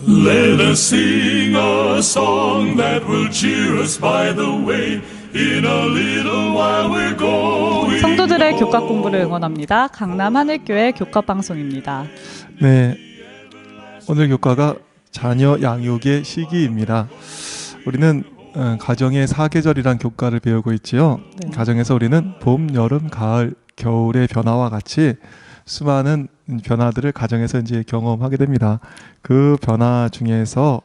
Let us sing a song that will cheer us by the way. In a little while we're going. 성도들의 교과 공부를 응원합니다. 강남 하늘교회 교과 방송입니다. 네, 오늘 교과가 자녀 양육의 시기입니다. 우리는 가정의 사계절이란 교과를 배우고 있지요. 네. 가정에서 우리는 봄, 여름, 가을, 겨울의 변화와 같이 수많은 변화들을 가정에서 이제 경험하게 됩니다. 그 변화 중에서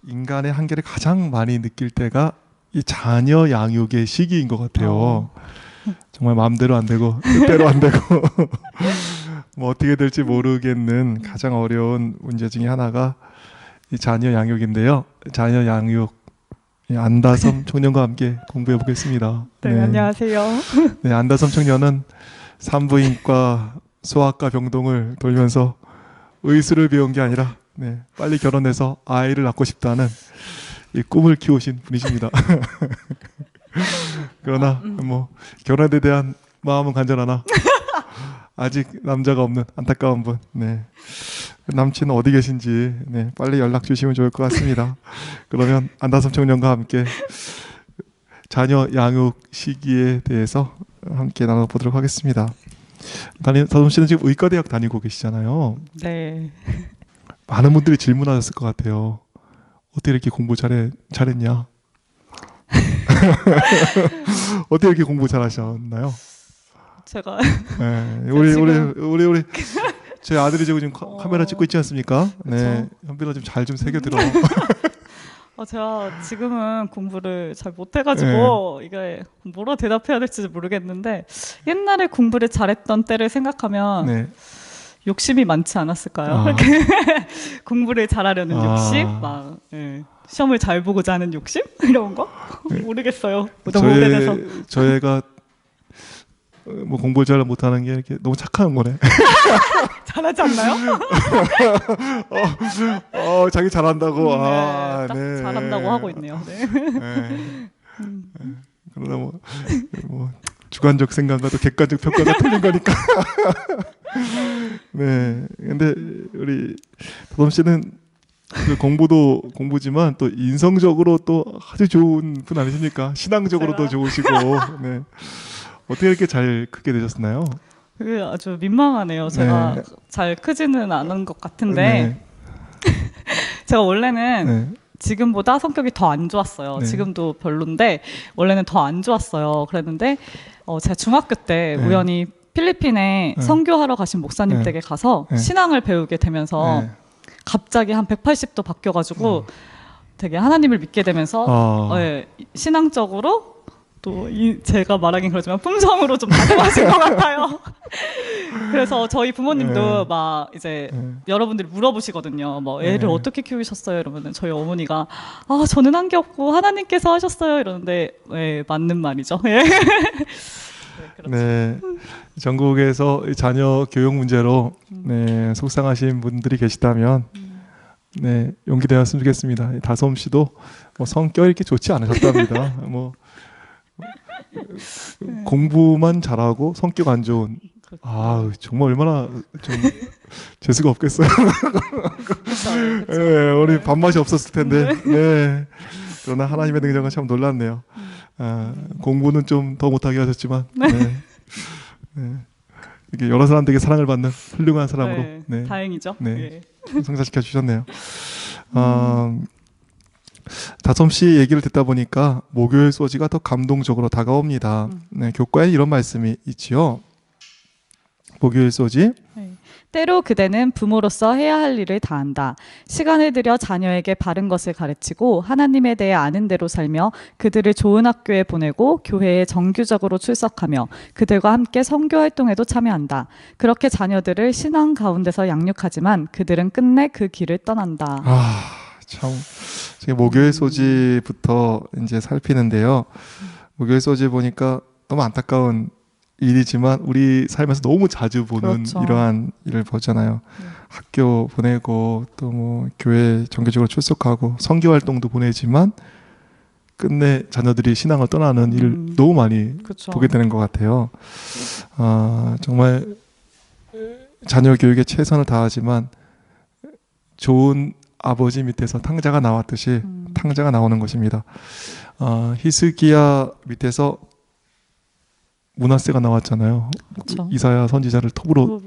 인간의 한계를 가장 많이 느낄 때가 이 자녀 양육의 시기인 것 같아요. 정말 마음대로 안 되고 뜻대로 안 되고 뭐 어떻게 될지 모르겠는 가장 어려운 문제 중에 하나가 이 자녀 양육인데요. 자녀 양육 안다섬 청년과 함께 공부해 보겠습니다. 네, 안녕하세요. 네, 안다섬 청년은 산부인과 소아과 병동을 돌면서 의술을 배운 게 아니라 빨리 결혼해서 아이를 낳고 싶다는 이 꿈을 키우신 분이십니다. 그러나 뭐 결혼에 대한 마음은 간절하나 아직 남자가 없는 안타까운 분. 남친 어디 계신지 빨리 연락 주시면 좋을 것 같습니다. 그러면 안다섬 청년과 함께 자녀 양육 시기에 대해서 함께 나눠보도록 하겠습니다. 다솜 씨는 지금 의과대학 다니고 계시잖아요. 네. 많은 분들이 질문하셨을 것 같아요. 어떻게 이렇게 공부 잘했냐? 어떻게 이렇게 공부 잘하셨나요? 제가 우리 제 아들이 지금 카메라 찍고 있지 않습니까? 네, 현빈아 좀 잘 좀 새겨 들어. 제가 지금은 공부를 잘 못해가지고 이게 뭐라 대답해야 될지 모르겠는데 옛날에 공부를 잘했던 때를 생각하면 욕심이 많지 않았을까요? 공부를 잘하려는 욕심, 막 시험을 잘 보고자 하는 욕심 이런 거 모르겠어요. 너무 오래돼서. 저희가 뭐 공부를 잘 못하는 게 이렇게 너무 착한 거네. 잘하지 않나요? 자기 잘한다고. 딱 잘한다고 하고 있네요. 그러나 뭐 주관적 생각과 또 객관적 평가가 틀린 거니까. 근데 우리 다솜 씨는 그 공부도 공부지만 또 인성적으로 또 아주 좋은 분 아니십니까? 신앙적으로도 좋으시고. 어떻게 이렇게 잘 크게 되셨나요? 그게 아주 민망하네요. 제가 잘 크지는 않은 것 같은데 제가 원래는 지금보다 성격이 더 안 좋았어요. 지금도 별론데 원래는 더 안 좋았어요. 그랬는데 제가 중학교 때 우연히 필리핀에 선교하러 가신 목사님 댁에 가서 신앙을 배우게 되면서 갑자기 한 180도 바뀌어가지고 되게 하나님을 믿게 되면서 신앙적으로 또 제가 말하긴 그렇지만 품성으로 좀 다듬어진 것 같아요. 그래서 저희 부모님도 막 이제 여러분들이 물어보시거든요. 뭐 애를 어떻게 키우셨어요? 이러면은 저희 어머니가 저는 한 게 없고 하나님께서 하셨어요. 이러는데 맞는 말이죠. 전국에서 자녀 교육 문제로 속상하신 분들이 계시다면 용기 내었으면 좋겠습니다. 다솜 씨도 뭐 성격이 이렇게 좋지 않으셨답니다. 공부만 잘하고 성격 안 좋은. 정말 얼마나 좀 재수가 없겠어요. 우리 밥맛이 없었을 텐데. 그러나 하나님의 능력은 참 놀랍네요. 공부는 좀 더 못하게 하셨지만 이렇게 여러 사람들에게 사랑을 받는 훌륭한 사람으로 다행이죠. 성사시켜 주셨네요. 다솜 씨 얘기를 듣다 보니까 목요일 소지가 더 감동적으로 다가옵니다. 교과에 이런 말씀이 있지요. 목요일 소지. 때로 그대는 부모로서 해야 할 일을 다한다. 시간을 들여 자녀에게 바른 것을 가르치고 하나님에 대해 아는 대로 살며 그들을 좋은 학교에 보내고 교회에 정규적으로 출석하며 그들과 함께 선교 활동에도 참여한다. 그렇게 자녀들을 신앙 가운데서 양육하지만 그들은 끝내 그 길을 떠난다. 참 목요일 소지부터 이제 살피는데요. 목요일 소지 보니까 너무 안타까운 일이지만 우리 삶에서 너무 자주 보는 이러한 일을 보잖아요. 학교 보내고 또 뭐 교회 정기적으로 출석하고 선교 활동도 보내지만 끝내 자녀들이 신앙을 떠나는 일을 너무 많이 보게 되는 것 같아요. 정말 자녀 교육에 최선을 다하지만 좋은 아버지 밑에서 탕자가 나왔듯이 탕자가 나오는 것입니다. 히스기야 밑에서 므낫세가 나왔잖아요. 그렇죠. 이사야 선지자를 톱으로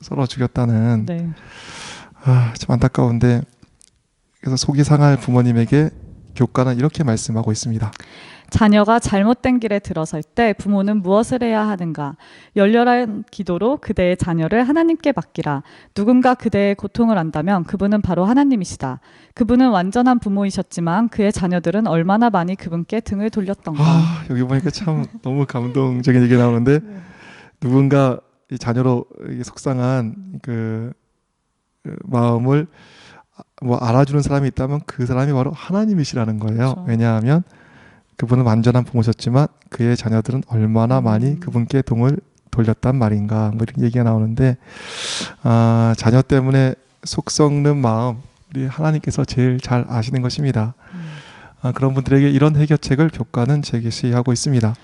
썰어 죽였다는. 네. 참 안타까운데, 그래서 속이 상할 부모님에게 교과는 이렇게 말씀하고 있습니다. 자녀가 잘못된 길에 들어설 때 부모는 무엇을 해야 하는가? 열렬한 기도로 그대의 자녀를 하나님께 맡기라. 누군가 그대의 고통을 안다면 그분은 바로 하나님이시다. 그분은 완전한 부모이셨지만 그의 자녀들은 얼마나 많이 그분께 등을 돌렸던가. 여기 보니까 참 너무 감동적인 얘기 나오는데, 누군가 이 자녀로 속상한 그 마음을 알아주는 사람이 있다면 그 사람이 바로 하나님이시라는 거예요. 그렇죠. 왜냐하면 그분은 완전한 부모셨지만 그의 자녀들은 얼마나 많이 그분께 등을 돌렸단 말인가, 이런 얘기가 나오는데, 자녀 때문에 속 썩는 마음, 우리 하나님께서 제일 잘 아시는 것입니다. 그런 분들에게 이런 해결책을 교과는 제시하고 있습니다.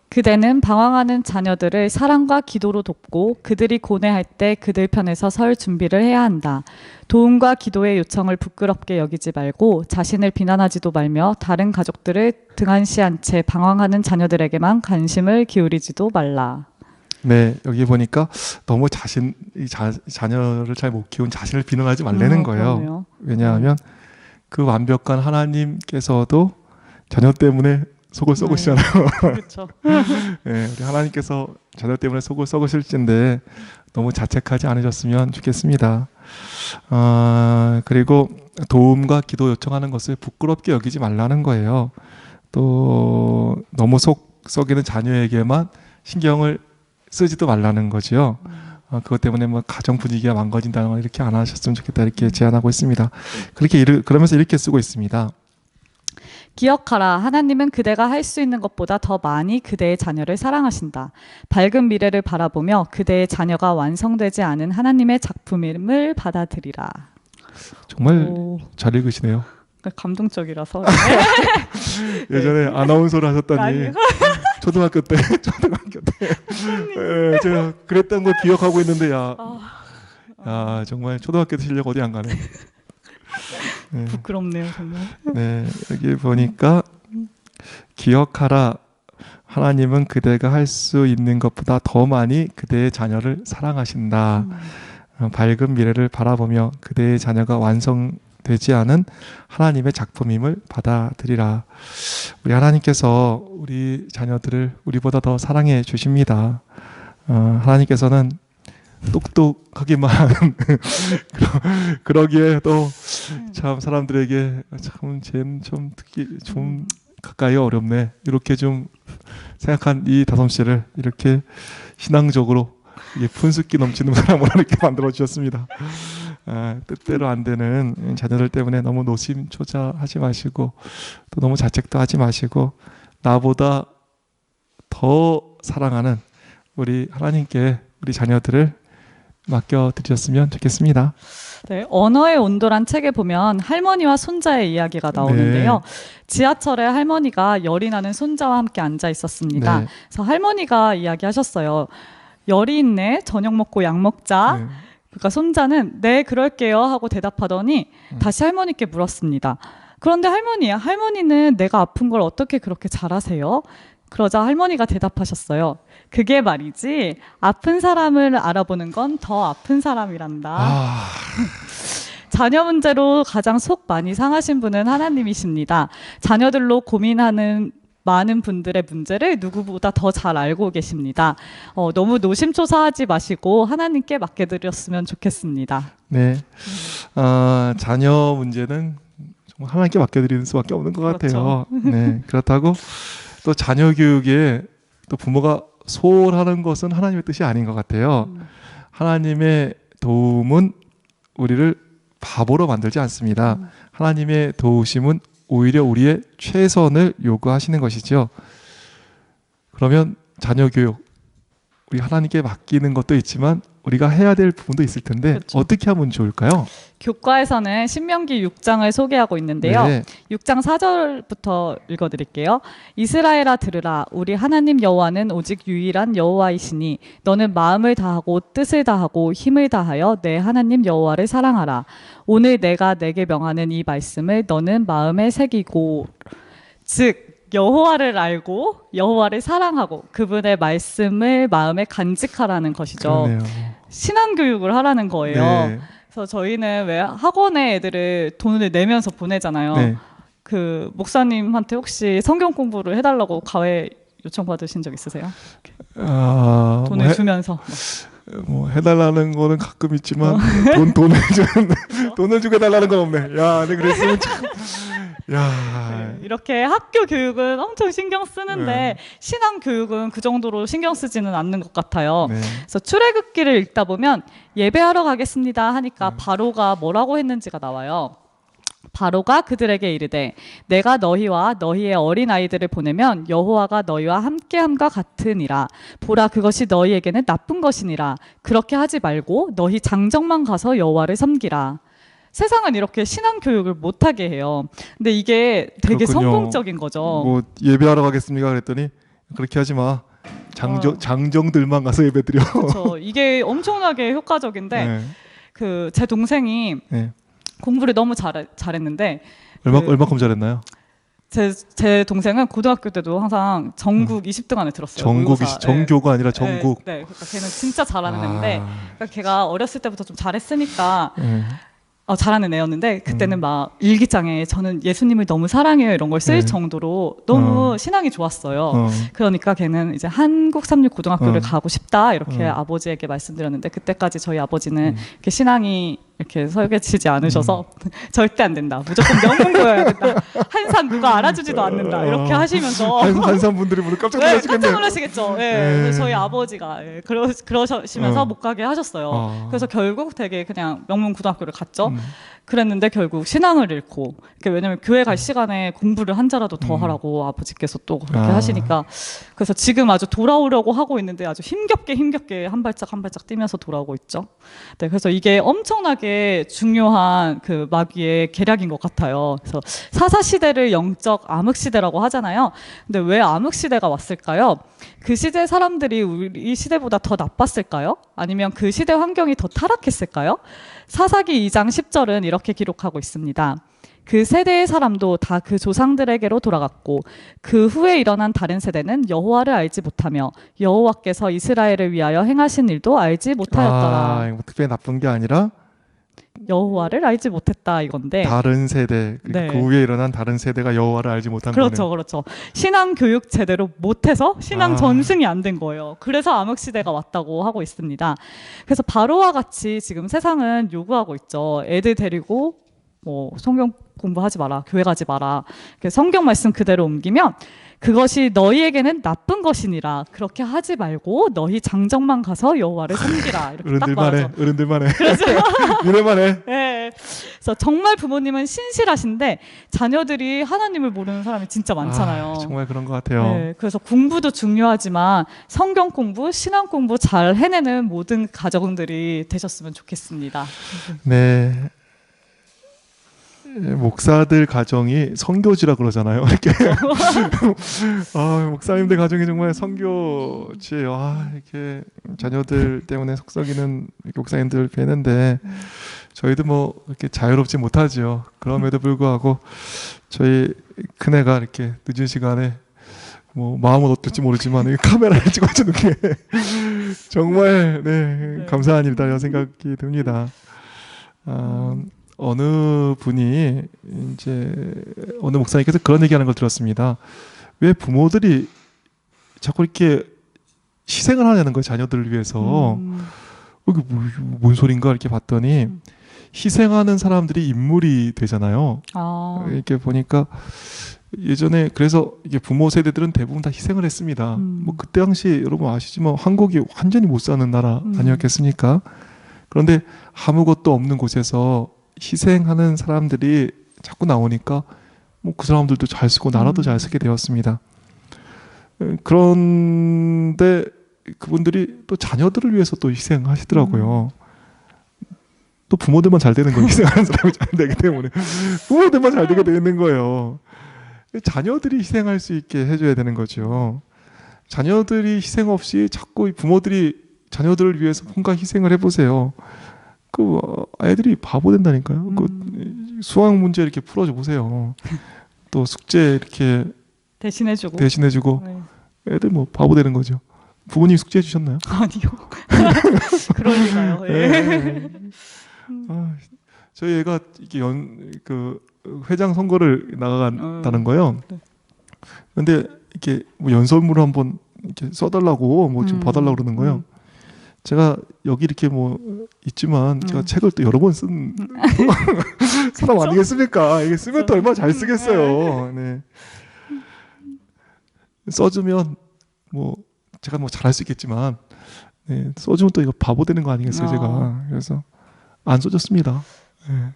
그대는 방황하는 자녀들을 사랑과 기도로 돕고 그들이 고뇌할 때 그들 편에서 설 준비를 해야 한다. 도움과 기도의 요청을 부끄럽게 여기지 말고 자신을 비난하지도 말며 다른 가족들을 등한시한 채 방황하는 자녀들에게만 관심을 기울이지도 말라. 네, 여기 보니까 너무 자녀를 잘 못 키운 자신을 비난하지 말라는 거예요. 그러네요. 왜냐하면 그 완벽한 하나님께서도 자녀 때문에 속을 썩으시잖아요. 그렇죠. 네, 우리 하나님께서 자녀 때문에 속을 썩으실진데 너무 자책하지 않으셨으면 좋겠습니다. 그리고 도움과 기도 요청하는 것을 부끄럽게 여기지 말라는 거예요. 또 너무 속 썩이는 자녀에게만 신경을 쓰지도 말라는 거죠. 그것 때문에 가정 분위기가 망가진다는 걸 이렇게 안 하셨으면 좋겠다, 이렇게 제안하고 있습니다. 그러면서 이렇게 쓰고 있습니다. 기억하라. 하나님은 그대가 할 수 있는 것보다 더 많이 그대의 자녀를 사랑하신다. 밝은 미래를 바라보며 그대의 자녀가 완성되지 않은 하나님의 작품임을 받아들이라. 정말 잘 읽으시네요. 감동적이라서. 예전에 아나운서를 하셨다니. 초등학교 때 제가 그랬던 걸 기억하고 있는데, 야, 정말 초등학교 때 실력 어디 안 가네. 네. 부끄럽네요, 정말. 네, 여기 보니까 기억하라. 하나님은 그대가 할 수 있는 것보다 더 많이 그대의 자녀를 사랑하신다. 밝은 미래를 바라보며 그대의 자녀가 완성되지 않은 하나님의 작품임을 받아들이라. 우리 하나님께서 우리 자녀들을 우리보다 더 사랑해 주십니다. 하나님께서는 똑똑하기만 그러기에 또 참 사람들에게 쟤는 좀 특히 좀 가까이 어렵네, 이렇게 좀 생각한 이 다솜씨를 이렇게 신앙적으로 분숙기 넘치는 사람으로 이렇게 만들어 주셨습니다. 뜻대로 안 되는 자녀들 때문에 너무 노심초사하지 마시고 또 너무 자책도 하지 마시고 나보다 더 사랑하는 우리 하나님께 우리 자녀들을 맡겨드렸으면 좋겠습니다. 네, 언어의 온도란 책에 보면 할머니와 손자의 이야기가 나오는데요. 네. 지하철에 할머니가 열이 나는 손자와 함께 앉아 있었습니다. 네. 그래서 할머니가 이야기하셨어요. 열이 있네. 저녁 먹고 약 먹자. 네. 그러니까 손자는 네, 그럴게요 하고 대답하더니 다시 할머니께 물었습니다. 그런데 할머니는 내가 아픈 걸 어떻게 그렇게 잘 아세요? 그러자 할머니가 대답하셨어요. 그게 말이지, 아픈 사람을 알아보는 건 더 아픈 사람이란다. 자녀 문제로 가장 속 많이 상하신 분은 하나님이십니다. 자녀들로 고민하는 많은 분들의 문제를 누구보다 더 잘 알고 계십니다. 너무 노심초사하지 마시고 하나님께 맡겨드렸으면 좋겠습니다. 네, 자녀 문제는 정말 하나님께 맡겨드리는 수밖에 없는 것 같아요. 그렇죠. 네, 그렇다고 또 자녀 교육에 또 부모가 소홀하는 것은 하나님의 뜻이 아닌 것 같아요. 하나님의 도움은 우리를 바보로 만들지 않습니다. 하나님의 도우심은 오히려 우리의 최선을 요구하시는 것이죠. 그러면 자녀 교육, 우리 하나님께 맡기는 것도 있지만 우리가 해야 될 부분도 있을 텐데 그렇죠. 어떻게 하면 좋을까요? 교과에서는 신명기 6장을 소개하고 있는데요. 네. 6장 4절부터 읽어드릴게요. 이스라엘아 들으라. 우리 하나님 여호와는 오직 유일한 여호와이시니 너는 마음을 다하고 뜻을 다하고 힘을 다하여 내 하나님 여호와를 사랑하라. 오늘 내가 내게 명하는 이 말씀을 너는 마음에 새기고 즉 여호와를 알고 여호와를 사랑하고 그분의 말씀을 마음에 간직하라는 것이죠. 그러네요. 신앙 교육을 하라는 거예요. 네. 그래서 저희는 왜 학원에 애들을 돈을 내면서 보내잖아요. 네. 그 목사님한테 혹시 성경 공부를 해달라고 가회 요청 받으신 적 있으세요? 돈을 주면서 뭐 해달라는 거는 가끔 있지만 돈을 주고 해달라는 건 없네. 야, 근데 그랬으면 참. 야. 네, 이렇게 학교 교육은 엄청 신경 쓰는데 네. 신앙 교육은 그 정도로 신경 쓰지는 않는 것 같아요. 네. 그래서 출애굽기를 읽다 보면 예배하러 가겠습니다 하니까 바로가 뭐라고 했는지가 나와요. 바로가 그들에게 이르되 내가 너희와 너희의 어린 아이들을 보내면 여호와가 너희와 함께함과 같으니라. 보라 그것이 너희에게는 나쁜 것이니라. 그렇게 하지 말고 너희 장정만 가서 여호와를 섬기라. 세상은 이렇게 신앙 교육을 못하게 해요. 근데 이게 되게 그렇군요. 성공적인 거죠. 뭐 예배하러 가겠습니까? 그랬더니 그렇게 하지 마. 장정들만 가서 예배드려. 그렇죠. 이게 엄청나게 효과적인데 네. 그 제 동생이 네. 공부를 너무 잘했는데 얼마큼 잘했나요? 제 동생은 고등학교 때도 항상 전국 20등 안에 들었어요. 전교가 아니라 전국. 네, 그러니까 걔는 진짜 잘하는 애인데 그러니까 걔가 어렸을 때부터 좀 잘했으니까 잘하는 애였는데 그때는 막 일기장에 저는 예수님을 너무 사랑해요 이런 걸 쓸 정도로 너무 신앙이 좋았어요. 그러니까 걔는 이제 한국삼육고등학교를 가고 싶다 이렇게 아버지에게 말씀드렸는데 그때까지 저희 아버지는 이렇게 신앙이 이렇게 설계치지 않으셔서 절대 안 된다. 무조건 명문고여야 된다. 한산 누가 알아주지도 않는다. 이렇게 하시면서 한산 분들이 모두 깜짝 놀라시겠네요. 깜짝 놀라시겠죠. 그래서 저희 아버지가 그러시면서 못 가게 하셨어요. 그래서 결국 되게 그냥 명문고등학교를 갔죠. 그랬는데 결국 신앙을 잃고 왜냐면 교회 갈 시간에 공부를 한 자라도 더 하라고 아버지께서 또 그렇게 하시니까 그래서 지금 아주 돌아오려고 하고 있는데 아주 힘겹게 한 발짝 뛰면서 돌아오고 있죠. 네, 그래서 이게 엄청나게 중요한 그 마귀의 계략인 것 같아요. 그래서 사사시대를 영적 암흑시대라고 하잖아요. 근데 왜 암흑시대가 왔을까요? 그 시대 사람들이 우리 시대보다 더 나빴을까요? 아니면 그 시대 환경이 더 타락했을까요? 사사기 2장 10절은 이렇게 기록하고 있습니다. 그 세대의 사람도 다 그 조상들에게로 돌아갔고 그 후에 일어난 다른 세대는 여호와를 알지 못하며 여호와께서 이스라엘을 위하여 행하신 일도 알지 못하였더라. 특별히 나쁜 게 아니라 여호와를 알지 못했다 이건데 다른 세대 네. 그 후에 일어난 다른 세대가 여호와를 알지 못한 거네요. 그렇죠. 신앙 교육 제대로 못해서 신앙 전승이 안 된 거예요. 그래서 암흑 시대가 왔다고 하고 있습니다. 그래서 바로와 같이 지금 세상은 요구하고 있죠. 애들 데리고 뭐 성경 공부하지 마라, 교회 가지 마라. 성경 말씀 그대로 옮기면 그것이 너희에게는 나쁜 것이니라. 그렇게 하지 말고 너희 장정만 가서 여호와를 섬기라. 이렇게 딱 말하죠. 어른들만 해. 그렇죠. 니네만 해. 네. 그래서 정말 부모님은 신실하신데 자녀들이 하나님을 모르는 사람이 진짜 많잖아요. 정말 그런 것 같아요. 네. 그래서 공부도 중요하지만 성경 공부, 신앙 공부 잘 해내는 모든 가정들이 되셨으면 좋겠습니다. 네. 목사들 가정이 선교지라 그러잖아요. 이렇게 목사님들 가정이 정말 선교지예요. 이렇게 자녀들 때문에 속썩이는 목사님들 뵈는데 저희도 뭐 이렇게 자유롭지 못하지요. 그럼에도 불구하고 저희 큰애가 이렇게 늦은 시간에 뭐 마음은 어떨지 모르지만 카메라를 찍어주는 게 정말 감사한 일이다 이런 생각이 듭니다. 어느 분이 이제 어느 목사님께서 그런 얘기하는 걸 들었습니다. 왜 부모들이 자꾸 이렇게 희생을 하냐는 거예요, 자녀들을 위해서. 이게 뭔 소린가 이렇게 봤더니 희생하는 사람들이 인물이 되잖아요. 이렇게 보니까 예전에 그래서 이게 부모 세대들은 대부분 다 희생을 했습니다. 뭐 그때 당시 여러분 아시지만 한국이 완전히 못 사는 나라 아니었겠습니까? 그런데 아무것도 없는 곳에서 희생하는 사람들이 자꾸 나오니까 뭐 그 사람들도 잘 쓰고 나라도 잘 쓰게 되었습니다. 그런데 그분들이 또 자녀들을 위해서 또 희생하시더라고요. 또 부모들만 잘 되는 거예요. 희생하는 사람이 잘 되기 때문에 부모들만 잘 되게 되는 거예요. 자녀들이 희생할 수 있게 해줘야 되는 거죠. 자녀들이 희생 없이 자꾸 부모들이 자녀들을 위해서 뭔가 희생을 해보세요. 그 아이들이 바보 된다니까요. 그 수학 문제 이렇게 풀어줘 보세요. 또 숙제 이렇게 대신해주고 네. 애들 뭐 바보 되는 거죠. 부모님 숙제해 주셨나요? 아니요. 그럴 리가요. 네. 저희 애가 이게 그 회장 선거를 나간다는 거예요. 네. 근데 이렇게 뭐 연설문을 한번 이렇게 써달라고 뭐 좀 봐달라고 그러는 거예요. 제가 여기 이렇게 뭐 있지만 제가 책을 또 여러 번 쓴 사람 아니겠습니까? 이게 쓰면 또 얼마나 잘 쓰겠어요. 네. 써주면 뭐 제가 뭐 잘할 수 있겠지만 네. 써주면 또 이거 바보 되는 거 아니겠어요, 제가. 그래서 안 써줬습니다. 네.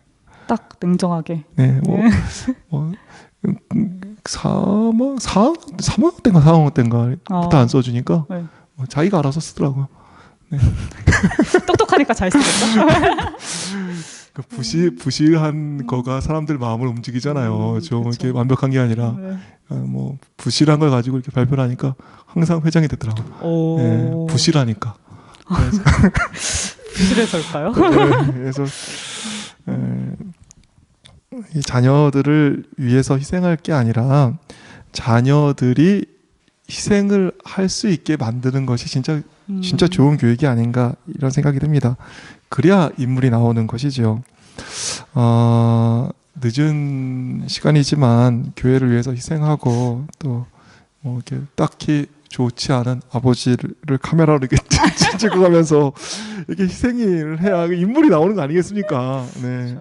딱 냉정하게. 네, 뭐 3학년 때인가 4학년 때인가부터 안 써주니까 네. 뭐 자기가 알아서 쓰더라고요. 네. 똑똑하니까 잘 쓰겠죠. 그 부실한 거가 사람들 마음을 움직이잖아요. 좀 그렇죠. 이렇게 완벽한 게 아니라 네. 뭐 부실한 걸 가지고 이렇게 발표를 하니까 항상 회장이 되더라고요. 네, 부실하니까. 부실해서일까요? 네, 그래서 이 자녀들을 위해서 희생할 게 아니라 자녀들이 희생을 할 수 있게 만드는 것이 진짜 좋은 교육이 아닌가 이런 생각이 듭니다. 그래야 인물이 나오는 것이죠. 늦은 시간이지만 교회를 위해서 희생하고 또 뭐 이렇게 딱히 좋지 않은 아버지를 카메라로 이렇게 찍고 가면서 이렇게 희생을 해야 인물이 나오는 거 아니겠습니까? 네.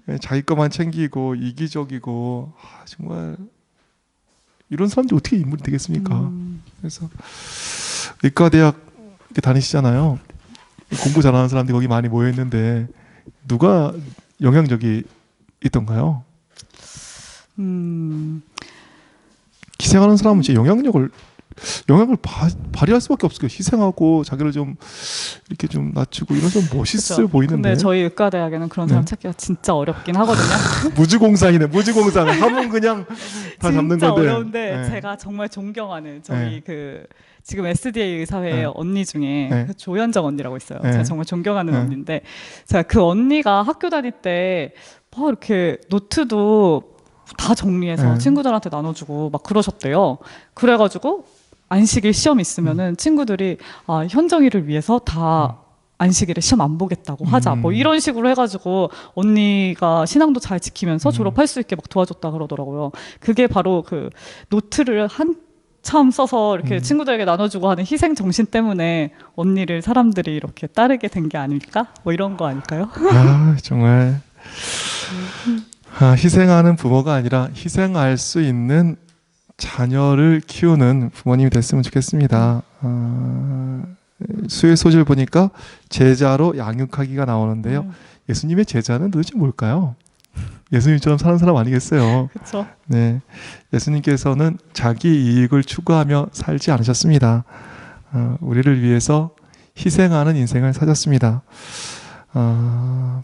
그렇죠. 자기 것만 챙기고 이기적이고 정말 이런 사람들이 어떻게 인물이 되겠습니까? 그래서 의과대학 이렇게 다니시잖아요. 공부 잘하는 사람들이 거기 많이 모여 있는데 누가 영향력이 있던가요? 희생하는 사람은 이제 영향을 발휘할 수밖에 없어요. 희생하고 자기를 좀 이렇게 좀 낮추고 이런 좀 멋있어 그렇죠. 보이는데. 근데 저희 의과대학에는 그런 사람 찾기가 진짜 어렵긴 하거든요. 무주공산이네. 무주공산. 하면 그냥 다 잡는 건데. 진짜 어려운데 네. 제가 정말 존경하는 저희 네. 그 지금 SDA 의사회 네. 언니 중에 네. 그 조현정 언니라고 있어요. 네. 제가 정말 존경하는 네. 언니인데 제가 그 언니가 학교 다닐 때 막 이렇게 노트도 다 정리해서 네. 친구들한테 나눠주고 막 그러셨대요. 그래가지고 안식일 시험 있으면은 친구들이 현정이를 위해서 다 안식일에 시험 안 보겠다고 하자 뭐 이런 식으로 해가지고 언니가 신앙도 잘 지키면서 졸업할 수 있게 막 도와줬다 그러더라고요. 그게 바로 그 노트를 한참 써서 이렇게 친구들에게 나눠주고 하는 희생 정신 때문에 언니를 사람들이 이렇게 따르게 된 게 아닐까? 뭐 이런 거 아닐까요? 정말 희생하는 부모가 아니라 희생할 수 있는 자녀를 키우는 부모님이 됐으면 좋겠습니다. 수의 소절 보니까 제자로 양육하기가 나오는데요. 예수님의 제자는 도대체 뭘까요? 예수님처럼 사는 사람 아니겠어요? 그렇죠. 네, 예수님께서는 자기 이익을 추구하며 살지 않으셨습니다. 우리를 위해서 희생하는 인생을 사셨습니다.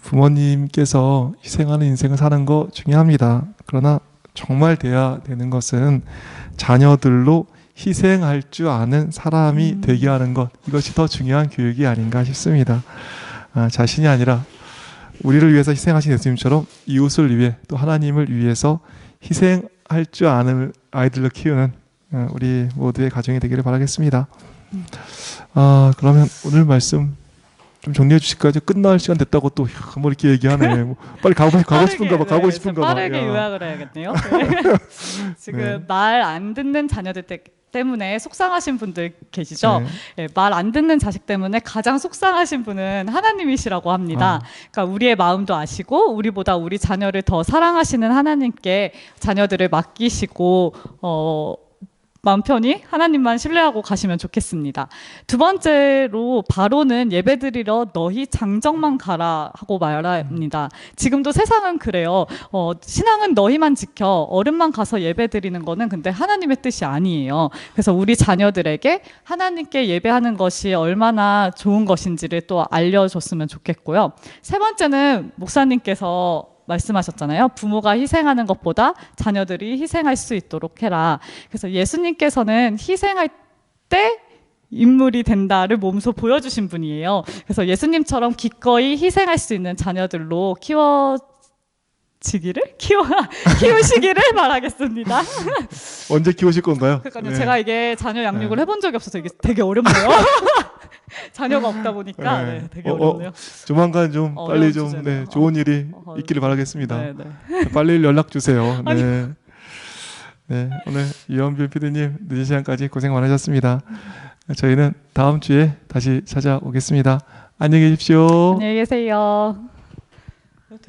부모님께서 희생하는 인생을 사는 거 중요합니다. 그러나 정말 돼야 되는 것은 자녀들로 희생할 줄 아는 사람이 되게 하는 것, 이것이 더 중요한 교육이 아닌가 싶습니다. 자신이 아니라 우리를 위해서 희생하신 예수님처럼 이웃을 위해 또 하나님을 위해서 희생할 줄 아는 아이들로 키우는 우리 모두의 가정이 되기를 바라겠습니다. 그러면 오늘 말씀 좀 정리해 주실까요? 끝날 시간 됐다고 또 뭐 이렇게 얘기하네. 뭐 빨리 가고 싶은가 봐. 가고 싶은가 봐. 빠르게 요약을 해야겠네요. 지금 네. 말 안 듣는 자녀들 때문에 속상하신 분들 계시죠? 네. 말 안 듣는 자식 때문에 가장 속상하신 분은 하나님이시라고 합니다. 그러니까 우리의 마음도 아시고 우리보다 우리 자녀를 더 사랑하시는 하나님께 자녀들을 맡기시고 마음 편히 하나님만 신뢰하고 가시면 좋겠습니다. 두 번째로 바로는 예배드리러 너희 장정만 가라 하고 말합니다. 지금도 세상은 그래요. 신앙은 너희만 지켜 어른만 가서 예배드리는 거는 근데 하나님의 뜻이 아니에요. 그래서 우리 자녀들에게 하나님께 예배하는 것이 얼마나 좋은 것인지를 또 알려줬으면 좋겠고요. 세 번째는 목사님께서 말씀하셨잖아요. 부모가 희생하는 것보다 자녀들이 희생할 수 있도록 해라. 그래서 예수님께서는 희생할 때 인물이 된다를 몸소 보여주신 분이에요. 그래서 예수님처럼 기꺼이 희생할 수 있는 자녀들로 키우시기를 바라겠습니다. 언제 키우실 건가요? 그러니까요. 제가 이게 자녀 양육을 해본 적이 없어서 이게 되게 어렵네요. 자녀가 없다 보니까 되게 어렵네요. 조만간 좀 빨리 좀 좋은 일이 있기를 바라겠습니다. 빨리 연락 주세요. 네, 오늘 이현빈 PD님 늦은 시간까지 고생 많으셨습니다. 저희는 다음 주에 다시 찾아오겠습니다. 안녕히 계십시오. 안녕히 계세요.